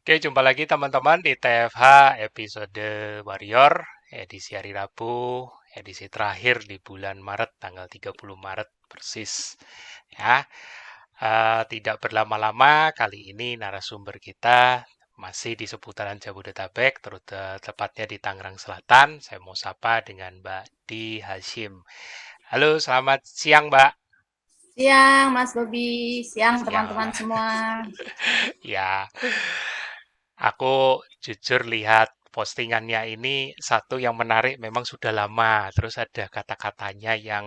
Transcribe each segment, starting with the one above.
Oke, jumpa lagi teman-teman di TFH episode Warrior, edisi hari Rabu, edisi terakhir di bulan Maret, tanggal 30 Maret persis. Ya, tidak berlama-lama, kali ini narasumber kita masih di seputaran Jabodetabek, tepatnya di Tangerang Selatan. Saya mau sapa dengan Mbak Di Hashim. Halo, selamat siang, Mbak. Siang, Mas Bobi. Siang, teman-teman Ya, semua. ya. Aku jujur lihat postingannya ini satu yang menarik memang sudah lama, terus ada kata-katanya yang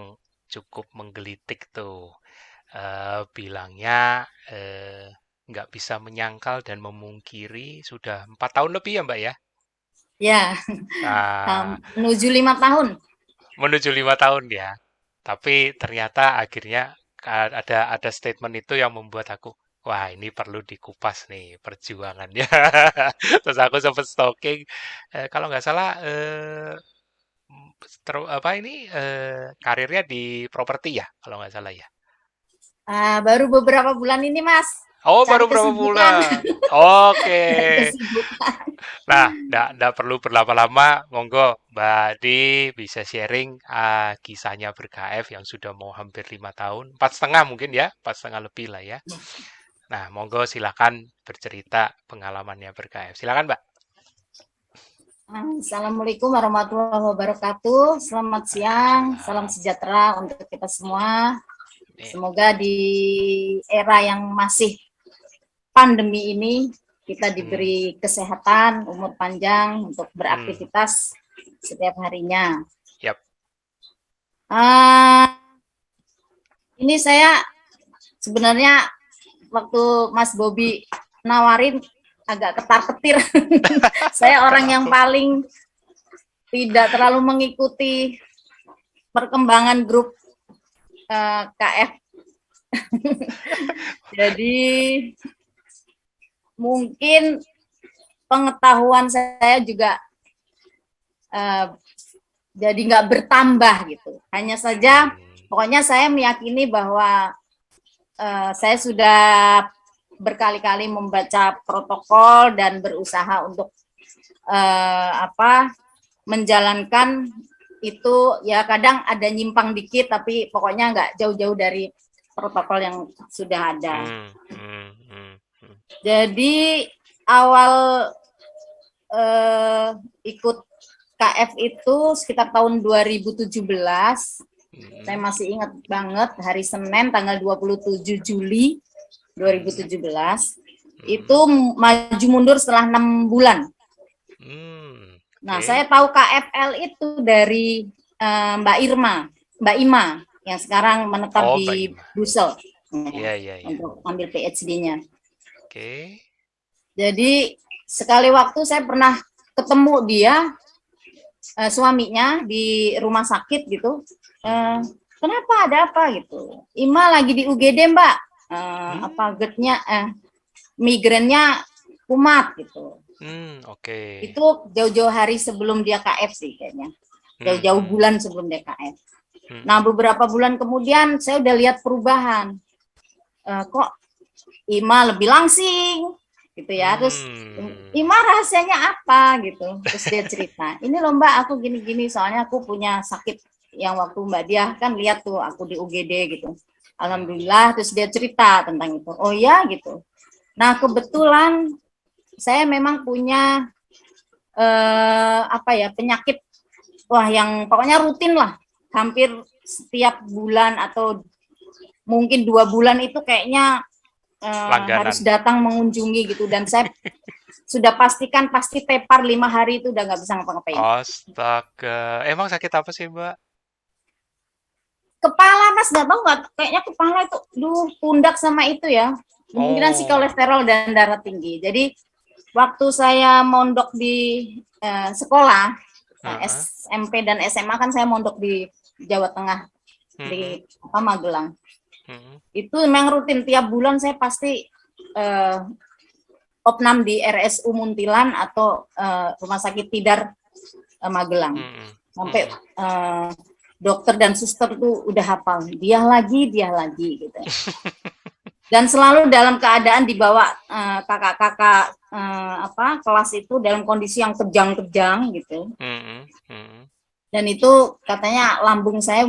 cukup menggelitik tuh. Bilangnya nggak bisa menyangkal dan memungkiri sudah 4 tahun lebih ya Mbak ya? Ya, Ah, menuju 5 tahun. menuju 5 tahun ya. Tapi ternyata akhirnya ada statement itu yang membuat aku, wah ini perlu dikupas nih perjuangannya. Terus aku sempat stalking, kalau nggak salah apa ini karirnya di properti ya, kalau nggak salah ya. Baru beberapa bulan ini, Mas. Oh baru Cari berapa kesibukan. bulan? Oke. Cari kesibukan. Nah, nggak perlu berlama-lama, monggo Mbak Di bisa sharing kisahnya ber-KF yang sudah mau hampir 5 tahun, 4,5 mungkin ya, 4,5 lebih lah ya. Nah, monggo silakan bercerita pengalamannya ber-KF. Silakan Mbak. Assalamualaikum warahmatullahi wabarakatuh. Selamat siang, salam Waalaikumsalam. sejahtera untuk kita semua. Nih, Semoga di era yang masih pandemi ini kita hmm, diberi kesehatan, umur panjang untuk hmm, beraktivitas setiap harinya. yap. Uh, ini saya sebenarnya waktu Mas Bobi nawarin agak ketar-ketir. Saya orang yang Kenapa? paling tidak terlalu mengikuti perkembangan grup KF. Jadi mungkin pengetahuan saya juga uh, jadi nggak bertambah gitu. Hanya saja Hmm, pokoknya saya meyakini bahwa saya sudah berkali-kali membaca protokol dan berusaha untuk menjalankan itu. Ya kadang ada nyimpang dikit tapi pokoknya nggak jauh-jauh dari protokol yang sudah ada. hmm, hmm, hmm, hmm, Jadi awal ikut KF itu sekitar tahun 2017. Saya hmm, masih ingat banget hari Senin tanggal 27 Juli hmm, 2017 itu hmm, maju mundur setelah 6 bulan. Nah, oke. saya tahu KFL itu dari Mbak Irma, Mbak Ima yang sekarang menetap Oh, Mbak di Ima. Brussel Iya, iya, iya. untuk ambil PhD-nya. Oke. Jadi sekali waktu saya pernah ketemu dia, suaminya di rumah sakit gitu. Eh, Mhm. Kenapa, ada apa gitu? Ima lagi di UGD Mbak. Apa Hmm, GERD-nya, migrennya kumat gitu. oke. Itu jauh-jauh hari sebelum dia KF sih kayaknya. Jauh-jauh Mhm, bulan sebelum dia KF. Nah, mhm. beberapa bulan kemudian saya udah lihat perubahan. Kok Ima lebih langsing gitu ya. Terus Mmm, Ima rahasianya apa gitu. Terus dia cerita, ini loh Mbak aku gini-gini soalnya aku punya sakit yang waktu Mbak dia kan lihat tuh aku di UGD gitu. mhm, Alhamdulillah, terus dia cerita tentang itu. Oh ya gitu. Nah kebetulan saya memang punya penyakit, wah yang pokoknya rutin lah, hampir setiap bulan atau mungkin 2 bulan itu kayaknya harus langganan. datang mengunjungi gitu. Dan saya sudah pastikan pasti tepar 5 hari itu udah nggak bisa ngapa-ngapain. Astaga, emang sakit apa sih, Mbak? Kepala Mas, nggak tahu nggak, kayaknya kepala itu, pundak sama itu ya, kemungkinan sih Oh, kolesterol dan darah tinggi. Jadi waktu saya mondok di sekolah, heeh, SMP dan SMA kan saya mondok di Jawa Tengah, mhm, di Magelang. mhm, Itu memang rutin tiap bulan saya pasti eh, opnam di RSU Muntilan atau Rumah Sakit Tidar Magelang. mhm, Sampai mhm. dokter dan suster tuh udah hafal, dia lagi gitu. Dan selalu dalam keadaan dibawa kakak-kakak kelas itu dalam kondisi yang kejang-kejang gitu. Dan itu katanya lambung saya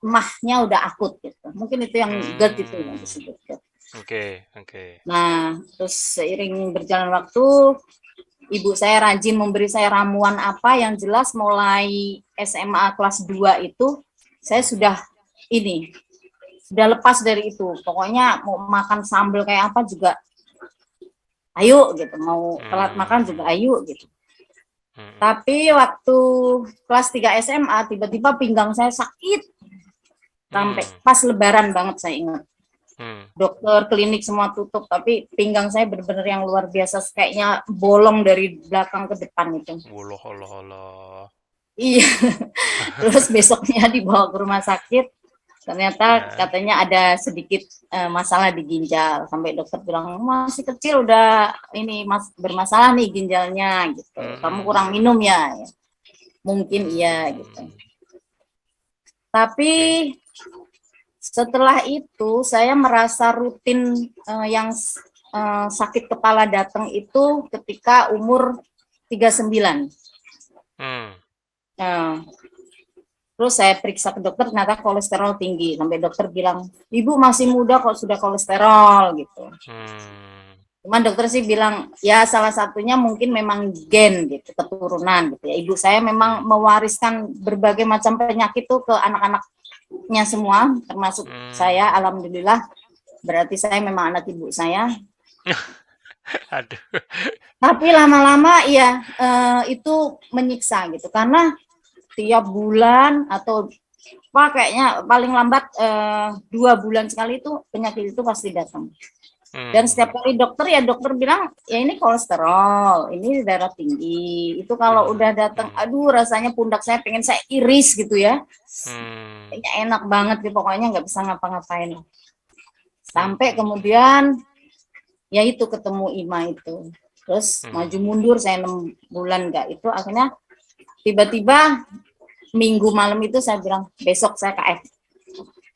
mahnya udah akut gitu. Mungkin itu yang GERD itu yang disebut GERD. Oke. Nah, terus seiring berjalan waktu, ibu saya rajin memberi saya ramuan apa yang jelas mulai SMA kelas 2 itu saya sudah lepas dari itu. Pokoknya mau makan sambal kayak apa juga ayo gitu, mau telat makan juga ayo gitu. Tapi waktu kelas 3 SMA tiba-tiba pinggang saya sakit. Sampai pas lebaran banget saya ingat. Dokter, klinik semua tutup, tapi pinggang saya benar-benar yang luar biasa, kayaknya bolong dari belakang ke depan itu. Iya. Terus besoknya dibawa ke rumah sakit, ternyata katanya ada sedikit masalah di ginjal, sampai dokter bilang masih kecil udah bermasalah nih ginjalnya gitu, kamu kurang minum ya. Mungkin iya gitu. Tapi setelah itu saya merasa rutin yang sakit kepala datang itu ketika umur 39. Terus saya periksa ke dokter, ternyata kolesterol tinggi. Sampai dokter bilang, ibu masih muda kok sudah kolesterol gitu. Cuman dokter sih bilang, ya salah satunya mungkin memang gen gitu, keturunan gitu ya. Ibu saya memang mewariskan berbagai macam penyakit tuh ke anak-anaknya semua, termasuk saya, alhamdulillah. Berarti saya memang anak ibu saya. Aduh. Tapi lama-lama ya itu menyiksa gitu, karena tiap bulan atau kayaknya paling lambat 2 bulan sekali itu penyakit itu pasti datang. Dan setiap kali dokter bilang ya ini kolesterol, ini darah tinggi. Itu kalau udah datang, aduh rasanya pundak saya pengen saya iris gitu ya. Kayaknya enak banget gitu, pokoknya nggak bisa ngapa-ngapain. Sampai kemudian ya itu ketemu IMA itu. Terus maju mundur saya 6 bulan nggak itu, akhirnya tiba-tiba Minggu malam itu saya bilang besok saya KF.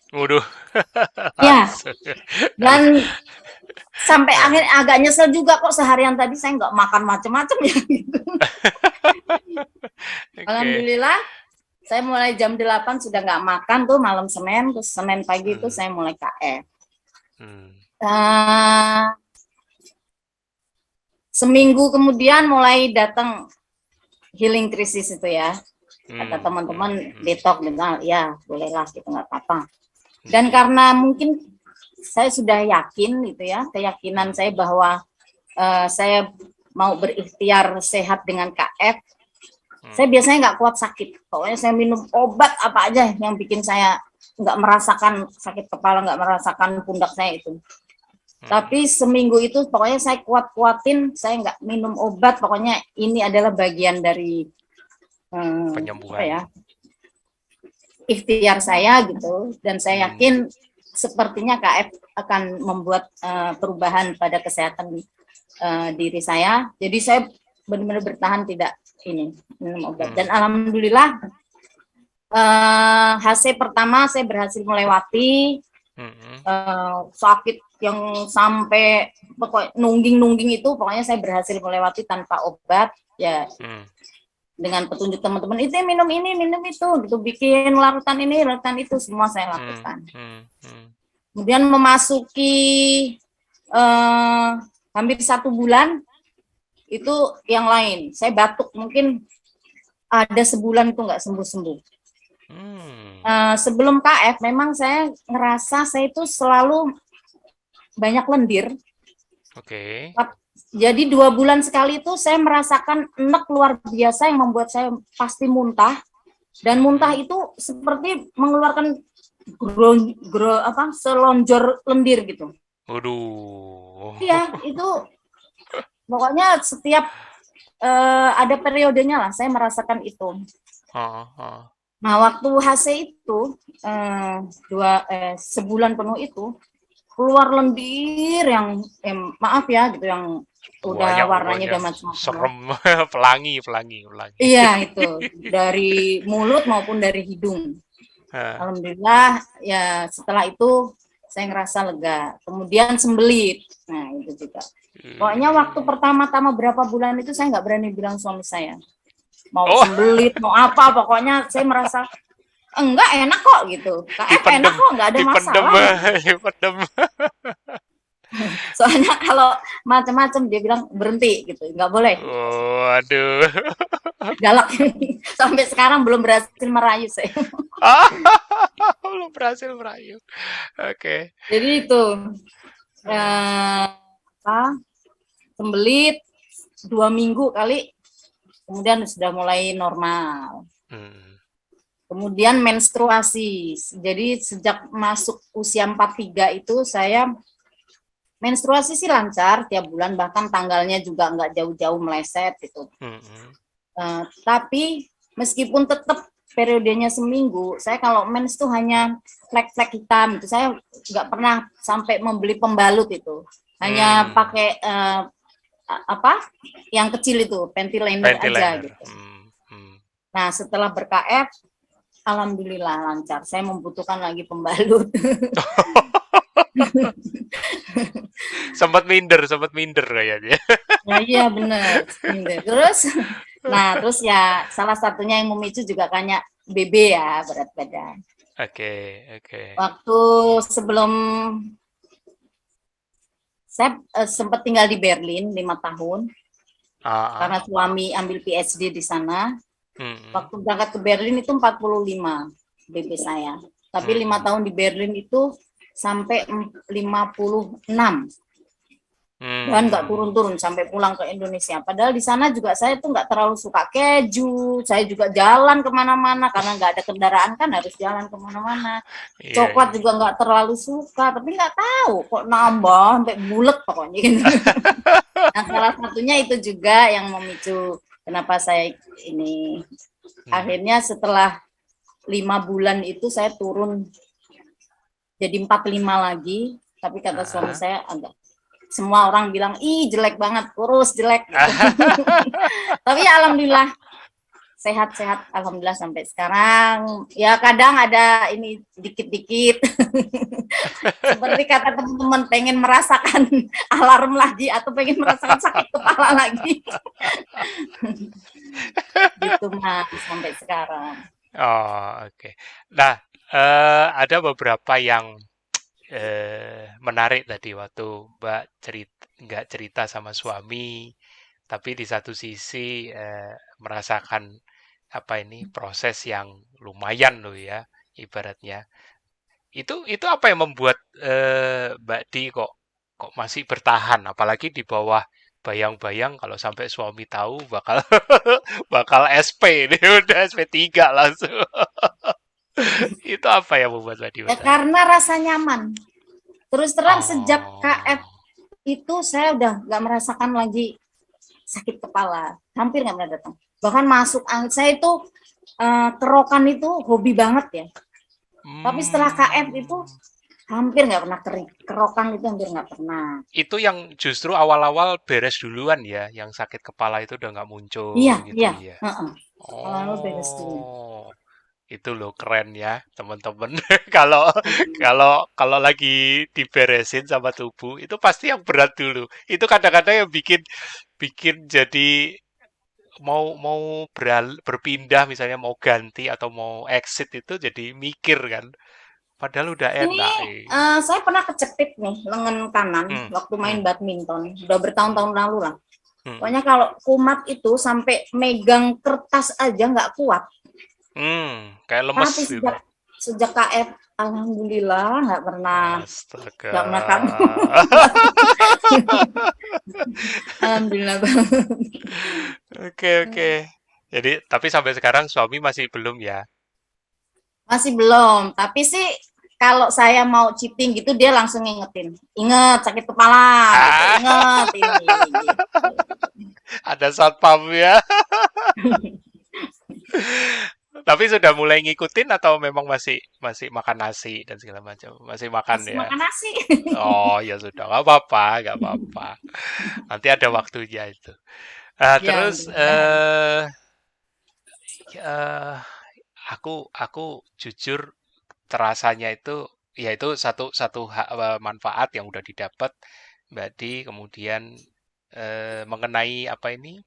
Waduh. Ya. Dan sampai akhirnya agak nyesel juga kok seharian tadi saya nggak makan macam-macam ya gitu. Alhamdulillah saya mulai jam 8 sudah nggak makan tuh malam Senin, terus Senin pagi itu saya mulai KF. Seminggu kemudian mulai datang healing krisis itu ya. Kata teman-teman detox, ya bolehlah gitu, nggak apa-apa. Dan karena mungkin saya sudah yakin gitu ya, keyakinan saya bahwa saya mau berikhtiar sehat dengan KF. Saya biasanya nggak kuat sakit, pokoknya saya minum obat apa aja yang bikin saya nggak merasakan sakit kepala, nggak merasakan pundak saya itu. Tapi seminggu itu pokoknya saya kuat-kuatin, saya nggak minum obat, pokoknya ini adalah bagian dari penyembuhan, ikhtiar saya gitu, dan saya yakin sepertinya KF akan membuat perubahan pada kesehatan diri saya. Jadi saya benar-benar bertahan tidak minum obat. Dan alhamdulillah HC pertama saya berhasil melewati. Sakit yang sampai pokoknya nungging itu pokoknya saya berhasil melewati tanpa obat ya. Dengan petunjuk teman-teman, itu minum ini, minum itu, gitu, bikin larutan ini, larutan itu, semua saya lakukan. Kemudian memasuki hampir 1 bulan, itu yang lain. Saya batuk, mungkin ada sebulan itu nggak sembuh-sembuh. Sebelum KF, memang saya ngerasa saya itu selalu banyak lendir. Jadi 2 bulan sekali itu saya merasakan enek luar biasa yang membuat saya pasti muntah, dan muntah itu seperti mengeluarkan selonjor lendir gitu. Waduh. Iya, itu pokoknya setiap ada periodenya lah saya merasakan itu. Nah, waktu HC itu sebulan penuh itu keluar lendir yang maaf ya gitu, yang udah warnanya udah macam-macam. Serem, pelangi. Iya, itu dari mulut maupun dari hidung. Alhamdulillah ya setelah itu saya ngerasa lega. Kemudian sembelit. Nah, itu juga. Pokoknya waktu Hmm. pertama-tama berapa bulan itu saya nggak berani bilang suami saya. Mau Oh, sembelit, mau apa, pokoknya saya merasa enggak enak kok gitu. KF enak dipendem, kok, nggak ada dipendem, masalah gitu. dipendem. Soalnya kalau macam-macam dia bilang berhenti gitu, nggak boleh. Oh, aduh. Galak. Sampai sekarang belum berhasil merayu saya. Ah, belum berhasil merayu. Oke. Jadi itu apa, sembelit 2 minggu kali, kemudian sudah mulai normal. Hmm. Kemudian menstruasi. Jadi sejak masuk usia 43 itu saya menstruasi sih lancar tiap bulan, bahkan tanggalnya juga nggak jauh-jauh meleset gitu. Hmm. Tapi meskipun tetap periodenya seminggu, saya kalau mens tuh hanya flek-flek hitam itu, saya nggak pernah sampai membeli pembalut itu, hanya Hmm. pakai apa yang kecil itu panty liner aja Ventilator. gitu. Hmm. Hmm. Nah setelah ber-KF, alhamdulillah lancar. Saya membutuhkan lagi pembalut. Sempat minder kayaknya. Nah iya benar. Terus ya salah satunya yang memicu juga kayaknya BB ya, berat badan. Oke, oke. Waktu sebelum saya sempat tinggal di Berlin 5 tahun Ah, karena ah. suami ambil PhD di sana. Hmm. Waktu berangkat ke Berlin itu 45 BB saya. Tapi 5 tahun Hmm. di Berlin itu sampai 56 dan nggak Hmm. turun-turun sampai pulang ke Indonesia. Padahal di sana juga saya tuh nggak terlalu suka keju. Saya juga jalan kemana-mana karena nggak ada kendaraan kan harus jalan kemana-mana. Iya, Coklat iya. juga nggak terlalu suka, tapi nggak tahu kok nambah sampai bulat pokoknya gitu. Nah, salah satunya itu juga yang memicu kenapa saya ini Hmm. akhirnya setelah 5 bulan itu saya turun jadi 45 lagi, tapi kata suami Ah. saya agak, semua orang bilang ih jelek banget, kurus jelek gitu. Tapi ya alhamdulillah sehat-sehat, alhamdulillah sampai sekarang. Ya kadang ada ini dikit-dikit seperti kata teman-teman pengen merasakan alarm lagi atau pengen merasakan sakit kepala lagi. Gitu mas sampai sekarang. Oh, oke. Nah, ada beberapa yang menarik tadi waktu Mbak nggak cerita sama suami, tapi di satu sisi merasakan apa ini proses yang lumayan loh ya, ibaratnya. Itu apa yang membuat Mbak Di kok masih bertahan, apalagi di bawah bayang-bayang kalau sampai suami tahu bakal bakal SP ini udah SP3 langsung. Itu apa yang membuat Mbak Di Ya bertahan? karena rasa nyaman. Terus terang sejak KF Oh. itu saya udah nggak merasakan lagi sakit kepala, hampir nggak pernah datang. Bahkan masuk angin saya itu kerokan itu hobi banget ya. Tapi setelah KF itu Hmm. hampir nggak pernah kering. Kerokan itu hampir nggak pernah. Itu yang justru awal-awal beres duluan ya, yang sakit kepala itu udah nggak Iya, muncul gitu iya. ya. Lalu beres dulu. Oh, itu loh keren ya, teman-teman. Kalau kalau kalau lagi diberesin sama tubuh, itu pasti yang berat dulu. Itu kadang-kadang yang bikin bikin jadi mau mau berpindah misalnya mau ganti atau mau exit itu jadi mikir kan. Padahal udah Ini enak. saya pernah kecepit nih lengan kanan Hmm, waktu main hmm, badminton. Udah hmm, bertahun-tahun lalu lah. hmm, Pokoknya kalau kumat itu sampai megang kertas aja nggak kuat. kayak lemes Tapi gitu. sejak sejak KF, alhamdulillah Astaga. nggak pernah kamu. Alhamdulillah Oke, oke. Jadi, tapi sampai sekarang suami masih belum ya? masih belum. Tapi sih kalau saya mau cheating gitu dia langsung ngingetin. Ingat sakit kepala gitu. Ah, Ingat ini gitu. ada satpam ya. Tapi sudah mulai ngikutin atau memang masih masih makan nasi dan segala macam? Masih makan Masih ya? makan nasi. Oh, ya sudah, nggak apa-apa, nggak apa-apa. Nanti ada waktunya itu. Ya Terus mudah-mudahan. eh, aku jujur terasanya itu ya itu satu manfaat yang udah didapat Mbak Di. Kemudian mengenai apa ini,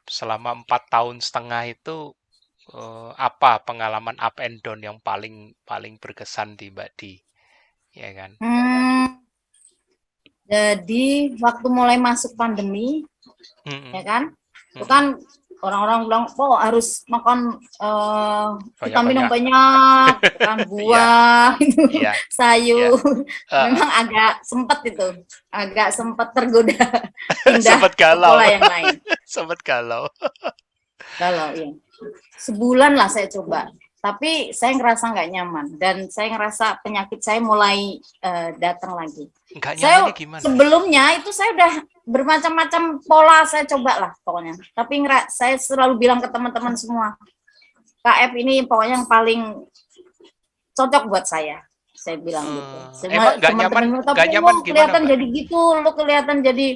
selama 4 tahun setengah itu apa pengalaman up and down yang paling paling berkesan di Mbak Di, ya kan? Hmm, jadi waktu mulai masuk pandemi, ya Mm-mm, kan, itu mm-mm. kan orang-orang bilang, oh harus makan vitamin yang Banyak-banyak. banyak, gitu kan, Iya, buah, itu, iya, iya. sayur. Heeh. Memang agak sempet tergoda pindah Sempet ke galau, pola yang lain. sempet galau. Kalau ya sebulan lah saya coba, tapi saya ngerasa nggak nyaman dan saya ngerasa penyakit saya mulai datang lagi. Nggak nyamannya Saya gimana ya? sebelumnya itu saya udah bermacam-macam pola saya coba lah pokoknya, tapi saya selalu bilang ke teman-teman semua, KF ini pokoknya yang paling cocok buat saya bilang gitu. Emang Semua teman-teman, nggak tapi nyaman lu gimana kelihatan Mbak? jadi gitu, lu kelihatan jadi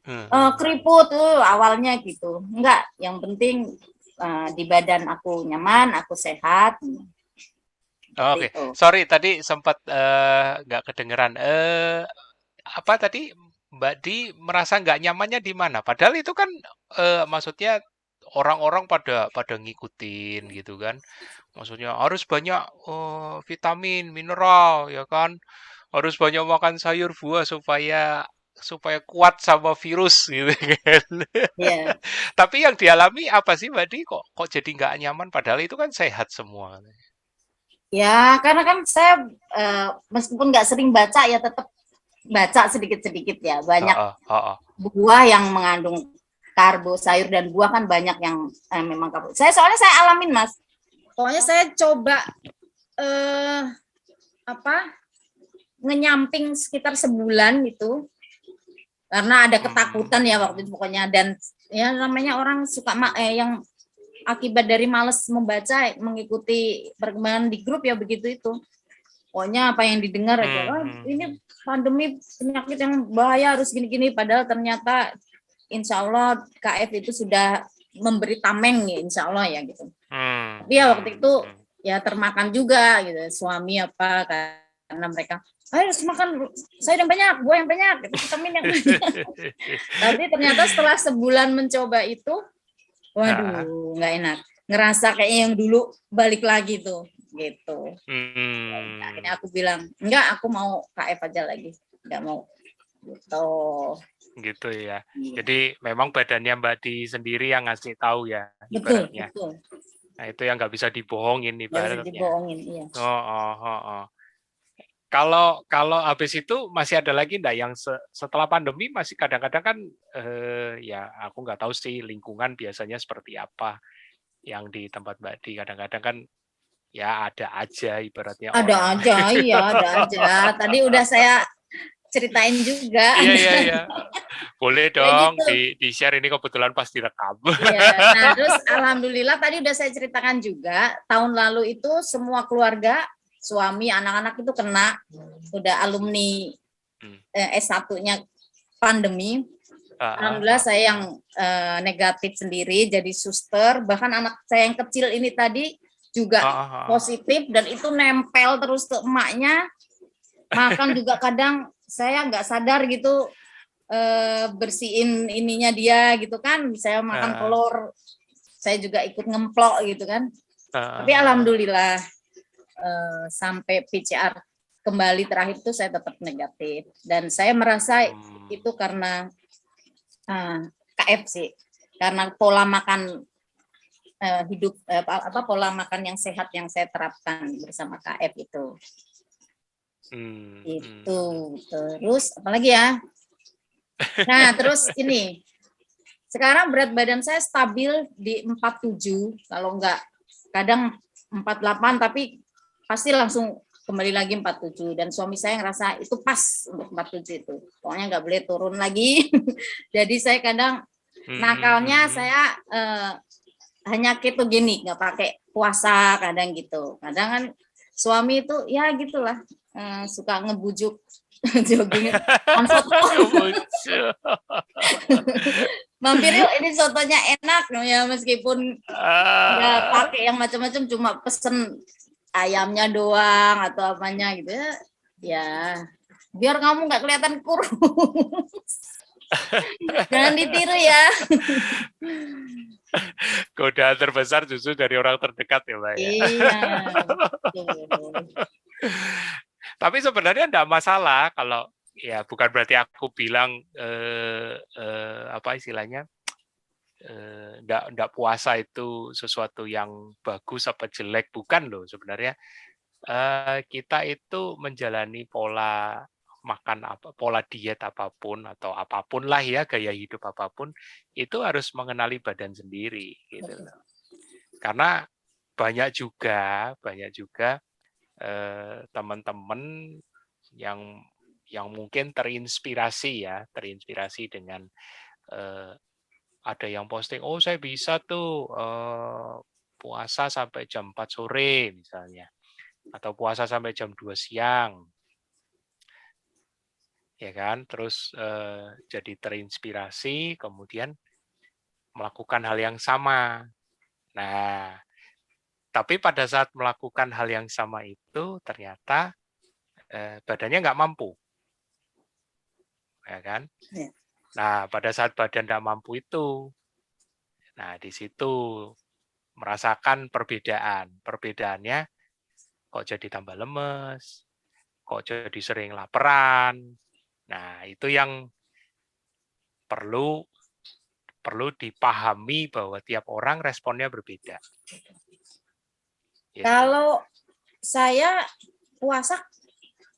Hmm, hmm, hmm. keriput tuh awalnya gitu. Enggak, yang penting di badan aku nyaman, aku sehat. Oh, Seperti oke, itu. sorry tadi sempat nggak kedengeran. Apa tadi Mbak Di merasa nggak nyamannya di mana? Padahal itu kan maksudnya orang-orang pada pada ngikutin gitu kan. Maksudnya harus banyak vitamin, mineral, ya kan? Harus banyak makan sayur buah supaya supaya kuat sama virus gitu kan. Ya, Tapi yang dialami apa sih Mbak Di? Kok jadi nggak nyaman? Padahal itu kan sehat semua. ya karena kan saya meskipun nggak sering baca ya tetap baca sedikit-sedikit ya. Banyak Heeh, heeh. buah yang mengandung karbo, sayur dan buah kan banyak yang memang karbo. Soalnya saya alamin Mas. Pokoknya saya coba eh, apa ngenyamping sekitar sebulan gitu karena ada ketakutan ya waktu itu pokoknya, dan ya namanya orang suka yang akibat dari males membaca mengikuti perkembangan di grup ya begitu itu, pokoknya apa yang didengar aja, Hmm, oh, hmm, ini hmm. pandemi penyakit yang bahaya harus gini-gini, padahal ternyata insya Allah KF itu sudah memberi tameng ya insya Allah ya gitu. Hmm, Tapi ya waktu hmm, itu hmm. ya termakan juga gitu suami apa, karena mereka harus makan sayur yang banyak, buah yang banyak, gitu, vitamin yang banyak. Tapi ternyata setelah sebulan mencoba itu, Ah, waduh nggak enak, ngerasa kayak yang dulu balik lagi tuh gitu. hmm, Akhirnya aku bilang enggak, aku mau KF aja lagi, enggak mau gitu. gitu ya. Iya. Jadi memang badannya Mbak Di sendiri yang ngasih tahu ya, Betul ibaratnya. betul, Nah, itu yang nggak bisa dibohongin nggak bisa ibaratnya. dibohongin, iya. Oh, oh, oh, oh. Kalau kalau habis itu masih ada lagi enggak yang setelah pandemi masih kadang-kadang kan ya aku nggak tahu sih lingkungan biasanya seperti apa yang di tempat Mbak Di kadang-kadang kan ya ada aja ibaratnya Ada orang. aja, iya ada aja. Tadi udah saya ceritain juga Iya, ada iya, iya. Boleh ya dong gitu. di-share, ini kebetulan pas direkam. Iya, nah terus alhamdulillah tadi udah saya ceritakan juga, tahun lalu itu semua keluarga, suami, anak-anak itu kena, udah alumni Hmm. S1-nya pandemi. Ah, ah, Alhamdulillah ah. saya yang negatif sendiri jadi suster, bahkan anak saya yang kecil ini tadi juga Ah, ah, ah. positif dan itu nempel terus ke emaknya. Makan juga kadang saya nggak sadar gitu bersihin ininya dia gitu kan, saya makan Ah, telur saya juga ikut ngemplok gitu kan, ah, tapi ah. alhamdulillah sampai PCR kembali terakhir itu saya tetap negatif dan saya merasa Hmm. itu karena KF sih, karena pola makan hidup pola makan yang sehat yang saya terapkan bersama KF itu. Hmm. Hmm. Itu terus apalagi ya, nah terus ini sekarang berat badan saya stabil di 47, kalau enggak kadang 48, tapi pasti langsung kembali lagi 47, dan suami saya ngerasa itu pas untuk 47 itu, pokoknya nggak boleh turun lagi. Jadi saya kadang Hmm. nakalnya Hmm. saya hanya ketogenik, nggak pakai puasa kadang gitu, kadang kan suami itu ya gitulah suka ngebujuk jogging on soto. Kemudian. Mampir yuk ini sotonya enak ya, meskipun nggak Ah. pakai yang macam-macam, cuma pesen ayamnya doang atau apanya gitu ya. Ya, biar kamu nggak kelihatan kurus. Jangan ditiru ya. Godaan terbesar justru dari orang terdekat ya, Mbak ya. Iya. Betul. Tapi sebenarnya enggak masalah kalau ya bukan berarti aku bilang apa istilahnya enggak puasa itu sesuatu yang bagus apa jelek, bukan loh sebenarnya. Kita itu menjalani pola makan pola diet apapun atau apapun lah ya, gaya hidup apapun itu harus mengenali badan sendiri gitu loh. Karena banyak juga teman-teman yang mungkin terinspirasi dengan ada yang posting, oh saya bisa tuh puasa sampai jam 4 sore misalnya, atau puasa sampai jam 2 siang, ya kan? Terus jadi terinspirasi, kemudian melakukan hal yang sama. Nah, tapi pada saat melakukan hal yang sama itu ternyata badannya nggak mampu, ya kan? Ya. Nah, pada saat badan nggak mampu itu, nah di situ merasakan perbedaan. Perbedaannya kok jadi tambah lemes, kok jadi sering laparan. Nah, itu yang perlu dipahami bahwa tiap orang responnya berbeda. Gitu. Kalau saya puasa,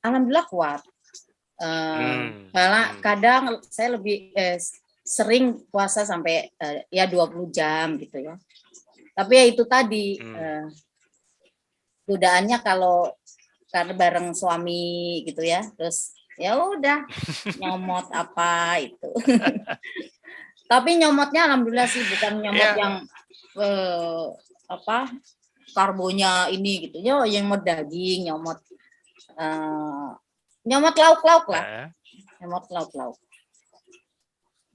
alhamdulillah kuat. Malah kadang saya lebih sering puasa sampai ya 20 jam gitu ya. Tapi ya itu tadi godaannya kalau karena bareng suami gitu ya, terus ya udah nyomot apa itu. Tapi nyomotnya alhamdulillah sih bukan nyomot yang apa karbonya ini gitu ya, yang nyomot daging, nyomot lauk-lauk lah, nyomot lauk-lauk.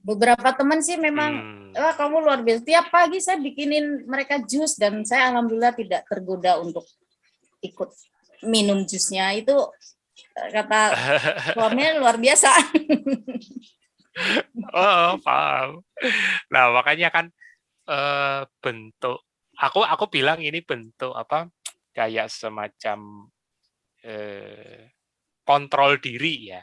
Beberapa teman sih memang, wah kamu luar biasa. Tiap pagi saya bikinin mereka jus dan saya alhamdulillah tidak tergoda untuk ikut minum jusnya. Itu kata suaminya luar biasa. Oh, paham. Nah, makanya kan bentuk aku bilang ini bentuk apa kayak semacam kontrol diri ya.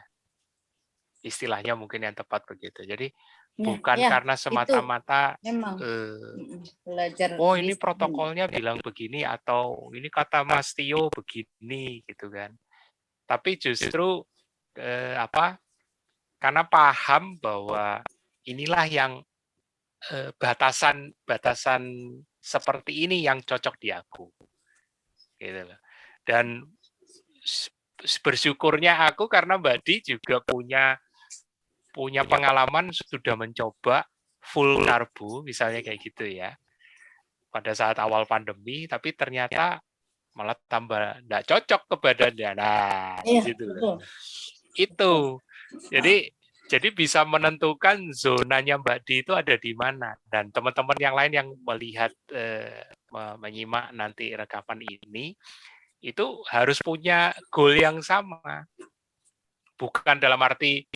Istilahnya mungkin yang tepat begitu. Jadi bukan karena semata-mata belajar. Oh, ini protokolnya bilang begini atau ini kata Mas Tio begini gitu kan. Tapi justru karena paham bahwa inilah yang batasan seperti ini yang cocok di aku. Gitu loh. Dan bersyukurnya aku karena Mbak Di juga punya pengalaman sudah mencoba full karbo misalnya kayak gitu ya. Pada saat awal pandemi tapi ternyata malah tambah enggak cocok ke badannya. Nah, di situ. Itu. Jadi bisa menentukan zonanya Mbak Di itu ada di mana. Dan teman-teman yang lain yang melihat, menyimak nanti rekaman ini, itu harus punya goal yang sama. Bukan dalam arti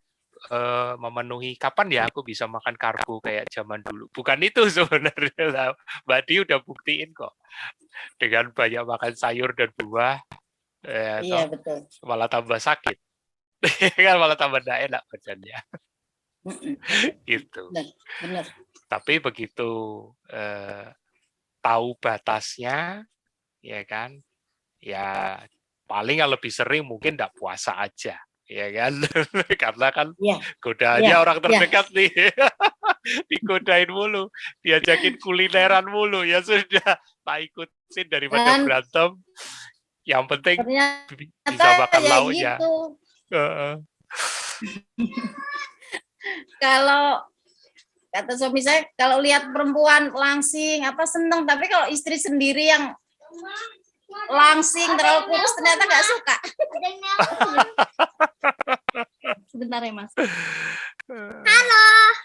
memenuhi kapan ya aku bisa makan karbo kayak zaman dulu. Bukan itu sebenarnya. Mbak Di udah buktiin kok. Dengan banyak makan sayur dan buah, Iya, betul. malah tambah sakit. Kan malah tambah tidak enak badannya. Gitu. Benar. Tapi begitu tahu batasnya, ya kan, ya paling yang lebih sering mungkin tidak puasa aja, ya kan, karena kan godaannya orang terdekat nih, digodain mulu, diajakin kulineran mulu, ya sudah, tak ikutin daripada berantem. Yang penting bisa makan lauknya. Gitu. Kalau kata suami saya, kalau lihat perempuan langsing apa seneng, tapi kalau istri sendiri yang langsing terlalu kurus ternyata nggak suka. Sebentar ya Mas.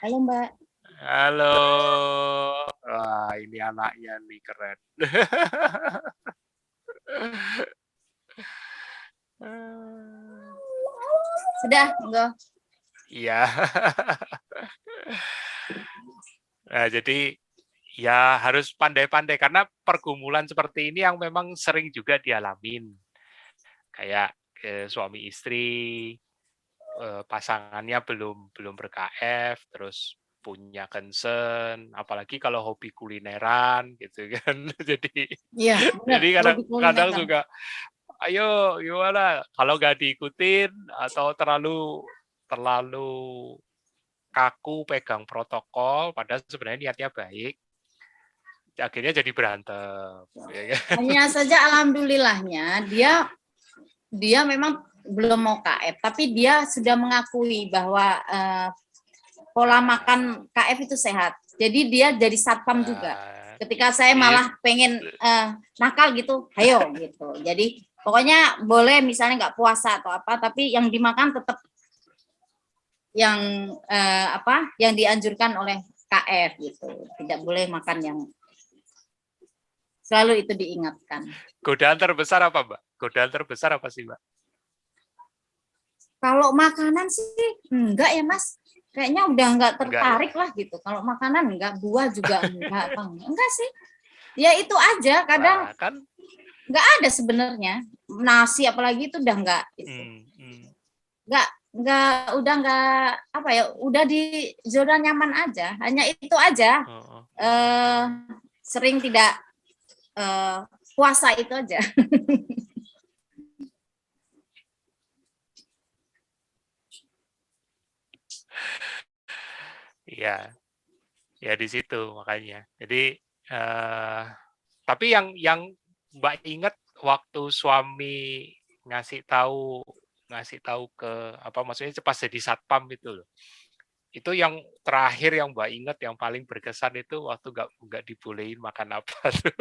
Halo Mbak. Halo. Wah, ini anaknya nih keren. Sudah, enggak. Iya. Nah, jadi ya harus pandai-pandai karena pergumulan seperti ini yang memang sering juga dialamin. Kayak suami istri, pasangannya belum ber-KF, terus punya concern, apalagi kalau hobi kulineran gitu kan. Jadi Iya, benar. jadi Hobi kadang kulineran. juga, ayo gimana? Kalau nggak diikutin atau terlalu terlalu kaku pegang protokol, padahal sebenarnya niatnya baik, akhirnya jadi berantem. Ya kan? Hanya saja alhamdulillahnya dia memang belum mau KF, tapi dia sudah mengakui bahwa pola makan KF itu sehat. Jadi dia jadi satpam juga. Ketika saya malah pengen nakal gitu, ayo gitu. Jadi pokoknya boleh misalnya nggak puasa atau apa, tapi yang dimakan tetap yang yang dianjurkan oleh KF gitu. Tidak boleh makan yang selalu itu diingatkan. Godaan terbesar apa, Mbak? Godaan terbesar apa sih, Mbak? Kalau makanan sih enggak ya, Mas. Kayaknya udah enggak tertarik lah gitu. Kalau makanan enggak, buah juga enggak sih. Ya itu aja, kadang kan enggak ada sebenarnya. Nasi apalagi itu udah enggak gitu. Udah enggak udah di zona nyaman aja. Hanya itu aja. Sering tidak puasa itu aja. Iya, ya di situ makanya. Jadi, tapi yang Mbak ingat waktu suami ngasih tahu ke maksudnya pas jadi satpam itu loh. Itu yang terakhir yang Mbak ingat yang paling berkesan itu waktu nggak dibolehin makan apa tuh?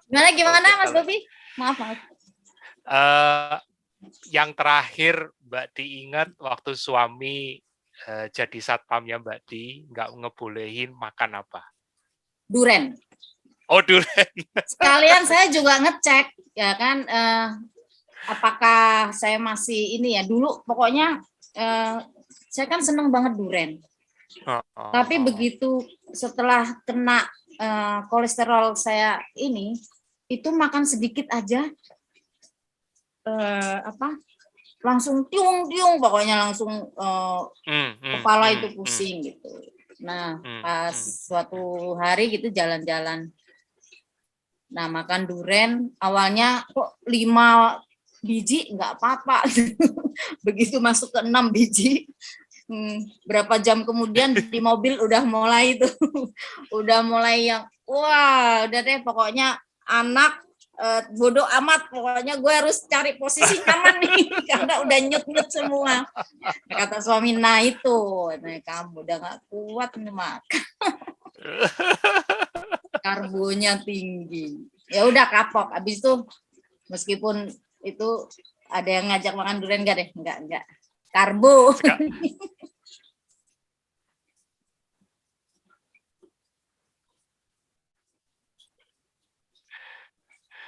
Gimana Mas Bobi? Maaf. Yang terakhir Mbak diingat waktu suami jadi satpamnya Mbak Di nggak ngebolehin makan apa? Duren. Oh, duren. Sekalian saya juga ngecek ya kan apakah saya masih ini ya, dulu pokoknya saya kan seneng banget duren. Tapi begitu setelah kena kolesterol saya ini, itu makan sedikit aja langsung tiung pokoknya langsung kepala itu pusing gitu. Nah, pas suatu hari gitu jalan-jalan, nah makan duren, awalnya kok 5 biji nggak apa-apa, begitu masuk ke 6 biji, berapa jam kemudian di mobil udah mulai itu, udah mulai yang wah udah deh pokoknya anak bodoh amat, pokoknya gue harus cari posisi nyaman nih karena udah nyut semua. Kata suami, nah itu kamu udah gak kuat nih makan, karbonya tinggi, ya udah kapok. Abis itu meskipun itu ada yang ngajak makan durian enggak karbo.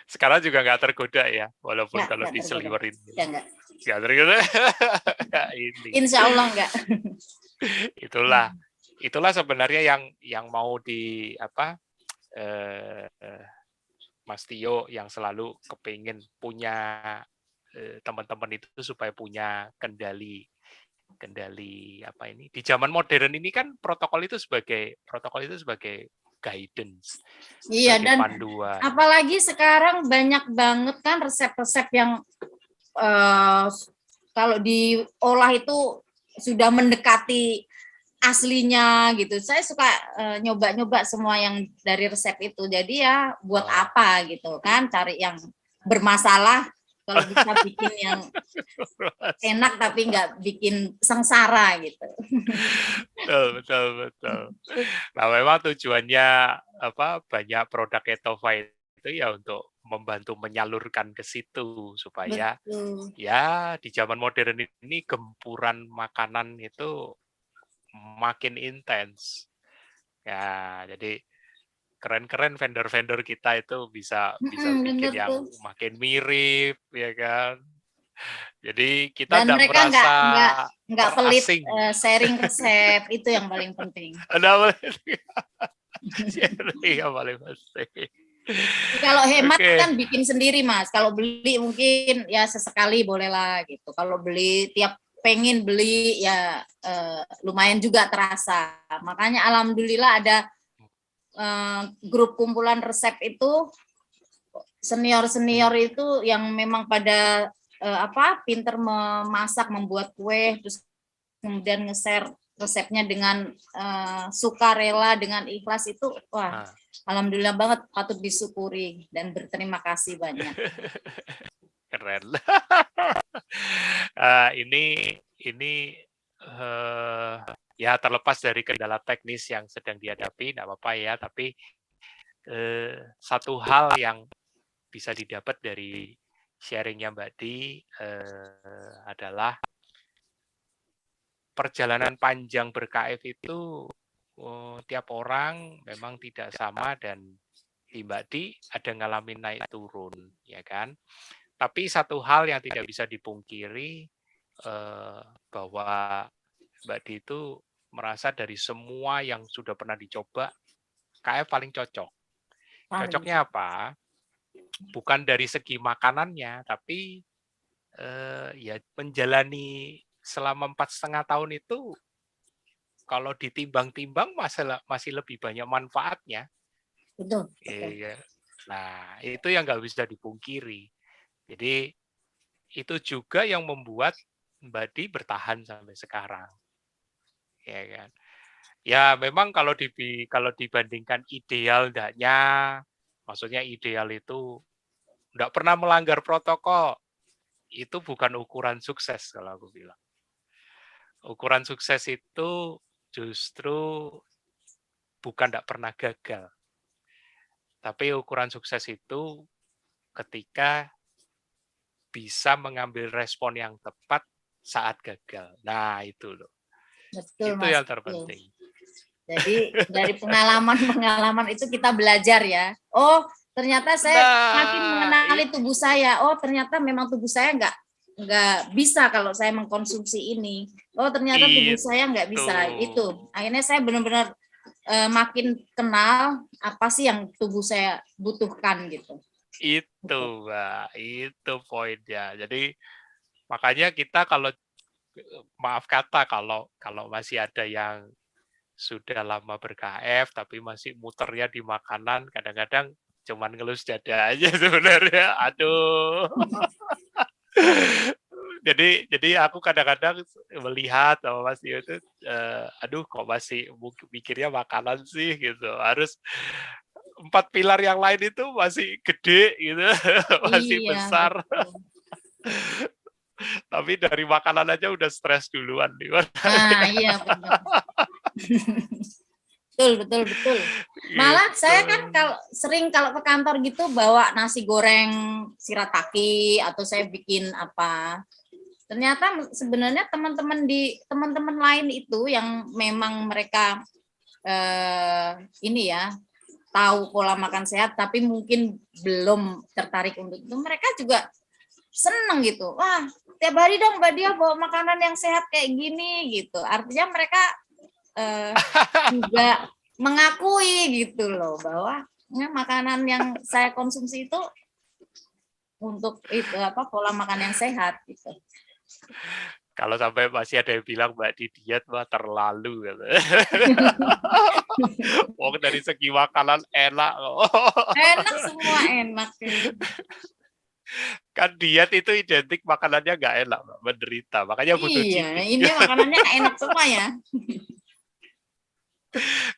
Sekarang juga nggak tergoda ya, walaupun kalau diseliwerin. Nggak tergoda. Insya Allah nggak. Itulah sebenarnya yang mau di Mas Tio yang selalu kepingin punya teman-teman itu supaya punya kendali di zaman modern ini kan protokol itu sebagai guidance. Iya, dan panduan. Apalagi sekarang banyak banget kan resep-resep yang kalau diolah itu sudah mendekati aslinya gitu. Saya suka nyoba-nyoba semua yang dari resep itu. Jadi ya buat apa gitu kan, cari yang bermasalah kalau bisa bikin yang enak tapi nggak bikin sengsara gitu. Betul. Nah, memang tujuannya banyak produk Etova itu ya untuk membantu menyalurkan ke situ supaya ya di zaman modern ini gempuran makanan itu makin intens. Ya, jadi keren-keren vendor-vendor kita itu bisa bikin bener yang tuh. makin mirip, ya kan. Jadi kita Dan tidak mereka nggak merasa nggak pelit terasing. sharing resep, itu yang paling penting. Ada sharing yang paling penting. Kalau hemat Oke. kan bikin sendiri, Mas. Kalau beli mungkin ya sesekali bolehlah gitu. Kalau beli pengen beli ya lumayan juga terasa. Makanya alhamdulillah ada grup kumpulan resep itu, senior-senior itu yang memang pada pinter memasak, membuat kue, terus kemudian nge-share resepnya dengan sukarela, dengan ikhlas, itu wah alhamdulillah banget, patut disyukuri dan berterima kasih banyak. Keren. Ini ya terlepas dari kendala teknis yang sedang dihadapi, tidak apa-apa ya, tapi satu hal yang bisa didapat dari sharingnya Mbak Di adalah perjalanan panjang ber-KF itu tiap orang memang tidak sama, dan di Mbak Di ada ngalamin naik turun, ya kan. Tapi satu hal yang tidak bisa dipungkiri bahwa Mbak Di itu merasa dari semua yang sudah pernah dicoba, KF paling cocok. Cocoknya apa? Bukan dari segi makanannya, tapi ya menjalani selama 4,5 tahun itu, kalau ditimbang-timbang masih lebih banyak manfaatnya. Betul. Iya. Nah, itu yang nggak bisa dipungkiri. Jadi itu juga yang membuat Mbak Di bertahan sampai sekarang. Ya kan. Ya memang kalau dibandingkan ideal enggaknya, maksudnya ideal itu enggak pernah melanggar protokol, itu bukan ukuran sukses kalau aku bilang. Ukuran sukses itu justru bukan enggak pernah gagal. Tapi ukuran sukses itu ketika bisa mengambil respon yang tepat saat gagal. Nah, itu loh. Betul, itu Mas. yang terpenting. Jadi dari pengalaman itu kita belajar ya. Oh, ternyata saya makin mengenali tubuh saya. Oh, ternyata memang tubuh saya nggak bisa kalau saya mengkonsumsi ini. Oh, ternyata tubuh saya nggak bisa. Itu akhirnya saya benar-benar makin kenal apa sih yang tubuh saya butuhkan gitu. Itu, Mbak, itu poinnya. Jadi makanya kita kalau maaf kata kalau masih ada yang sudah lama ber-KF tapi masih muternya di makanan, kadang-kadang cuman ngelus dada aja sebenarnya. Aduh. Jadi aku kadang-kadang melihat sama Mas Tio itu, aduh kok masih mikirnya makanan sih gitu. Harus 4 pilar yang lain itu masih gede gitu, masih besar. Tapi dari makanan aja udah stres duluan nih. Nah, iya benar. Betul. Malah saya kan sering kalau ke kantor gitu bawa nasi goreng shirataki atau saya bikin apa. Ternyata sebenarnya teman-teman lain itu yang memang mereka ini ya tahu pola makan sehat tapi mungkin belum tertarik untuk itu, mereka juga seneng gitu. Wah, tiap hari dong Mbak Dia bawa makanan yang sehat kayak gini gitu. Artinya mereka juga mengakui gitu loh bahwa makanan yang saya konsumsi itu untuk itu pola makan yang sehat gitu. Kalau sampai masih ada yang bilang Mbak di diet, wah terlalu gitu. Wong dari segi makanan enak kok. Enak, semua enak. Kan diet itu identik makanannya nggak enak, menderita. Makanya butuh cheating. Ini makanannya enak semua ya.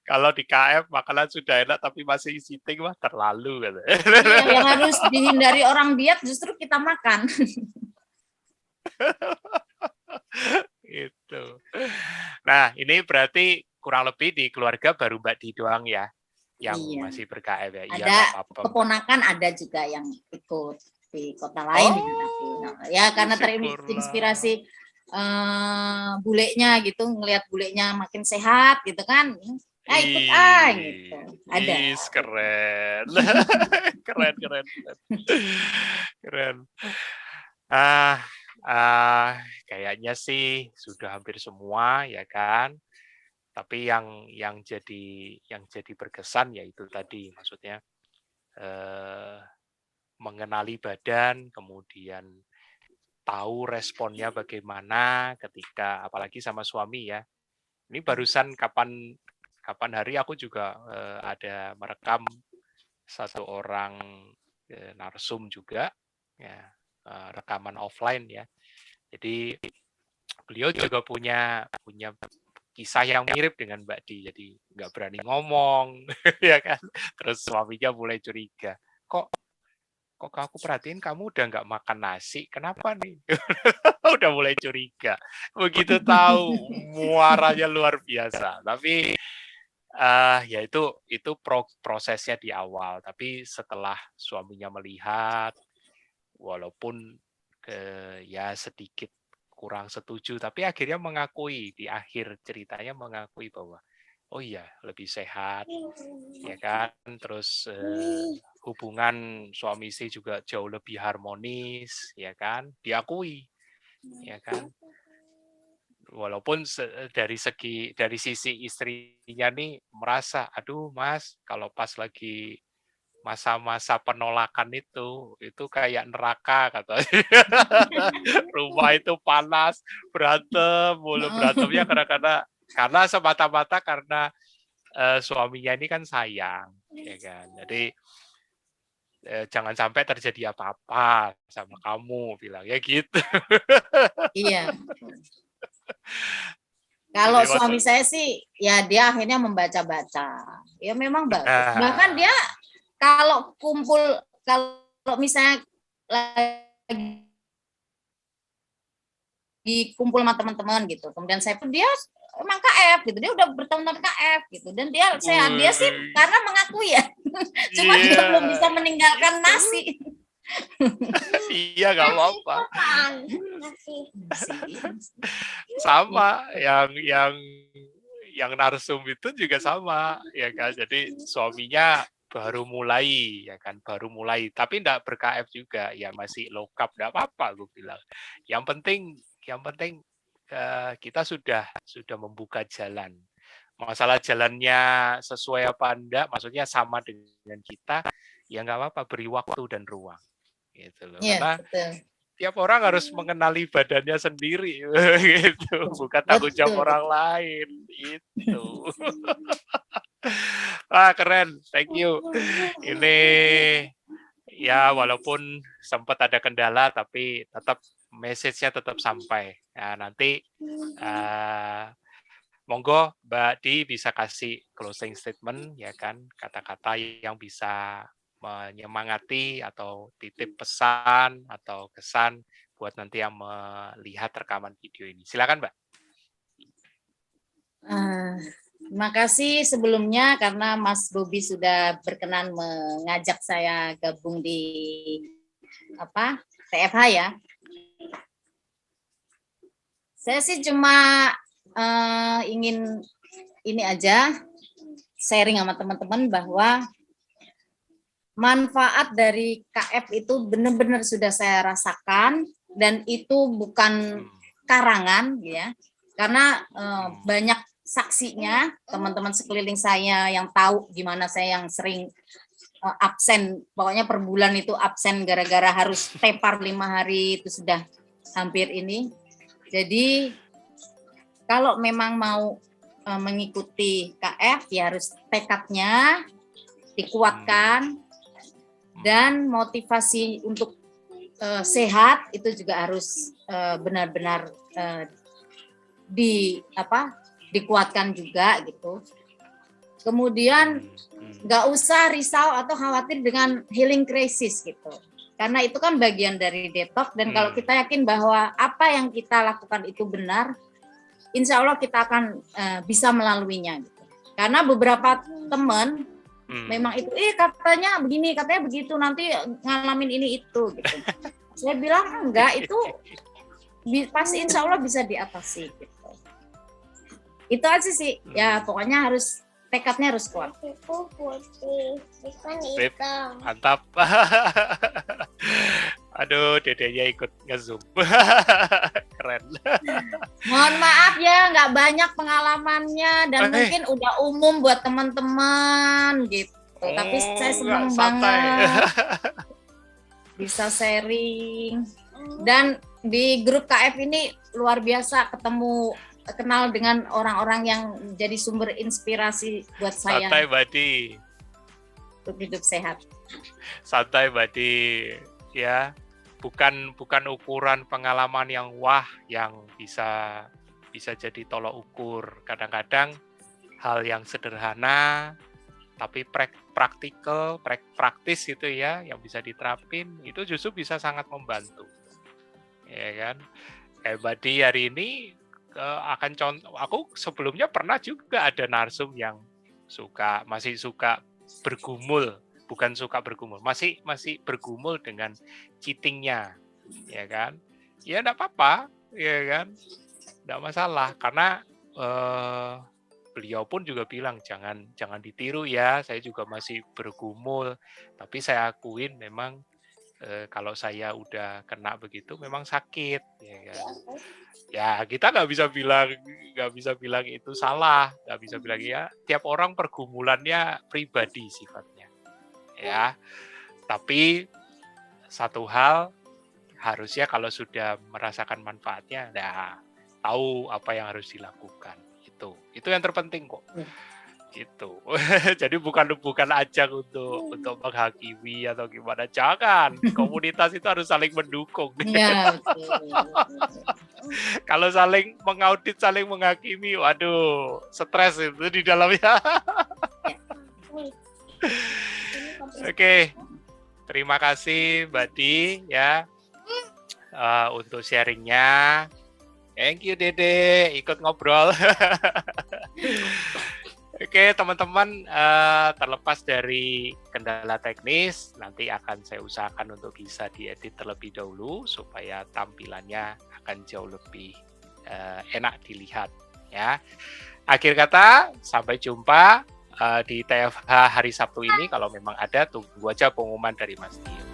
Kalau di KF makanan sudah enak tapi masih cheating, wah terlalu gitu. Iya, yang harus dihindari orang diet justru kita makan. Itu. Nah, ini berarti kurang lebih di keluarga baru Mbak Di doang ya yang masih ber-KF ya. Ada keponakan ada juga yang ikut di kota lain. Ya karena terinspirasi bulenya gitu, ngelihat bulenya makin sehat gitu kan. ikut gitu. Ada. Keren. keren. Keren. Ah, kayaknya sih sudah hampir semua ya kan. Tapi yang jadi berkesan yaitu tadi, maksudnya mengenali badan, kemudian tahu responnya bagaimana ketika apalagi sama suami ya. Ini barusan kapan hari aku juga ada merekam satu orang narsum juga, ya, rekaman offline ya. Jadi beliau juga punya kisah yang mirip dengan Mbak Di, jadi nggak berani ngomong, ya kan. Terus suaminya mulai curiga, kok aku perhatiin kamu udah nggak makan nasi, kenapa nih? Udah mulai curiga. Begitu tahu muaranya luar biasa. Tapi ya itu prosesnya di awal. Tapi setelah suaminya melihat, walaupun ya sedikit kurang setuju, tapi akhirnya mengakui, di akhir ceritanya mengakui bahwa oh iya lebih sehat, ya kan. Terus hubungan suami istri juga jauh lebih harmonis, ya kan, diakui, ya kan. Walaupun dari sisi istrinya nih merasa, aduh Mas, kalau pas lagi masa-masa penolakan itu kayak neraka katanya. Rumah itu panas, berantemnya karena semata-mata karena suaminya ini kan sayang, ya kan. Jadi jangan sampai terjadi apa-apa sama kamu, bilangnya gitu. Iya. Kalau Jadi, suami saya sih, ya dia akhirnya membaca-baca. Ya memang bagus. Bahkan dia kalau misalnya lagi kumpul sama teman-teman gitu, kemudian saya pun dia emang KF gitu, dia udah bertahun-tahun KF gitu, dan dia sih karena mengakui ya, cuma dia belum bisa meninggalkan nasi. Iya, nggak apa-apa. Sama yang narsum itu juga sama, ya kan. Jadi suaminya baru mulai, ya kan, tapi enggak ber-KF juga, ya masih low carb, enggak apa-apa, gue bilang. Yang penting kita sudah membuka jalan. Masalah jalannya sesuai apa enggak, maksudnya sama dengan kita, ya nggak apa-apa, beri waktu dan ruang. Gitu loh. Yeah, karena betul. Tiap orang harus mengenali badannya sendiri, gitu, bukan tanggung jawab orang lain, itu. Keren, thank you. Ini ya walaupun sempat ada kendala, tapi tetap message-nya tetap sampai. Ya, nanti monggo Mbak Di bisa kasih closing statement, ya kan, kata-kata yang bisa menyemangati atau titip pesan atau kesan buat nanti yang melihat rekaman video ini. Silakan, Mbak. Terima kasih sebelumnya karena Mas Bobi sudah berkenan mengajak saya gabung di TFH ya. Saya sih cuma ingin ini aja sharing sama teman-teman bahwa manfaat dari KF itu benar-benar sudah saya rasakan, dan itu bukan karangan ya, karena banyak saksinya, teman-teman sekeliling saya yang tahu gimana saya yang sering absen, pokoknya per bulan itu absen gara-gara harus tepar 5 hari, itu sudah hampir ini. Jadi kalau memang mau mengikuti KF ya harus tekadnya dikuatkan, dan motivasi untuk sehat itu juga harus benar-benar dikuatkan juga gitu. Kemudian nggak usah risau atau khawatir dengan healing crisis gitu, karena itu kan bagian dari detox, dan kalau kita yakin bahwa apa yang kita lakukan itu benar, insya Allah kita akan bisa melaluinya gitu. Karena beberapa teman memang itu, katanya begini, katanya begitu, nanti ngalamin ini itu gitu. Saya bilang enggak, itu pasti insya Allah bisa diatasi gitu. Itu aja sih, ya pokoknya harus tekadnya harus kuat. Itu putih, bukan Sip. hitam. Mantap. Aduh, dedenya ikut nge-zoom. Keren. Mohon maaf ya, nggak banyak pengalamannya dan mungkin udah umum buat teman-teman gitu. Tapi saya senang banget bisa sharing. Dan di grup KF ini luar biasa kenal dengan orang-orang yang jadi sumber inspirasi buat saya. Santai, Badi. Untuk hidup sehat. Santai, Badi. Ya, bukan ukuran pengalaman yang wah yang bisa jadi tolok ukur. Kadang-kadang hal yang sederhana tapi praktis gitu ya, yang bisa diterapin itu justru bisa sangat membantu. Ya kan? Kayak Badi hari ini akan contoh, aku sebelumnya pernah juga ada narsum yang masih suka bergumul, bukan suka bergumul, masih bergumul dengan cheatingnya, ya kan? Ya enggak apa-apa, ya kan? Enggak masalah, karena beliau pun juga bilang jangan ditiru ya, saya juga masih bergumul, tapi saya akuin memang kalau saya udah kena begitu memang sakit, ya kan? Ya kita nggak bisa bilang itu salah, nggak bisa bilang ya. Tiap orang pergumulannya pribadi sifatnya, ya. Tapi satu hal harusnya kalau sudah merasakan manfaatnya, tahu apa yang harus dilakukan. Itu yang terpenting kok. Gitu. Jadi bukan ajang untuk menghakimi atau gimana, jangan. Komunitas itu harus saling mendukung. Ya, Kalau saling mengaudit, saling menghakimi, waduh, stres itu di dalamnya. Oke. Terima kasih Mbak Di ya untuk sharingnya. Thank you Dede, ikut ngobrol. Oke teman-teman, terlepas dari kendala teknis, nanti akan saya usahakan untuk bisa diedit terlebih dahulu supaya tampilannya akan jauh lebih enak dilihat ya. Akhir kata, sampai jumpa di TFH hari Sabtu ini. Kalau memang ada, tunggu aja pengumuman dari Mas Tio.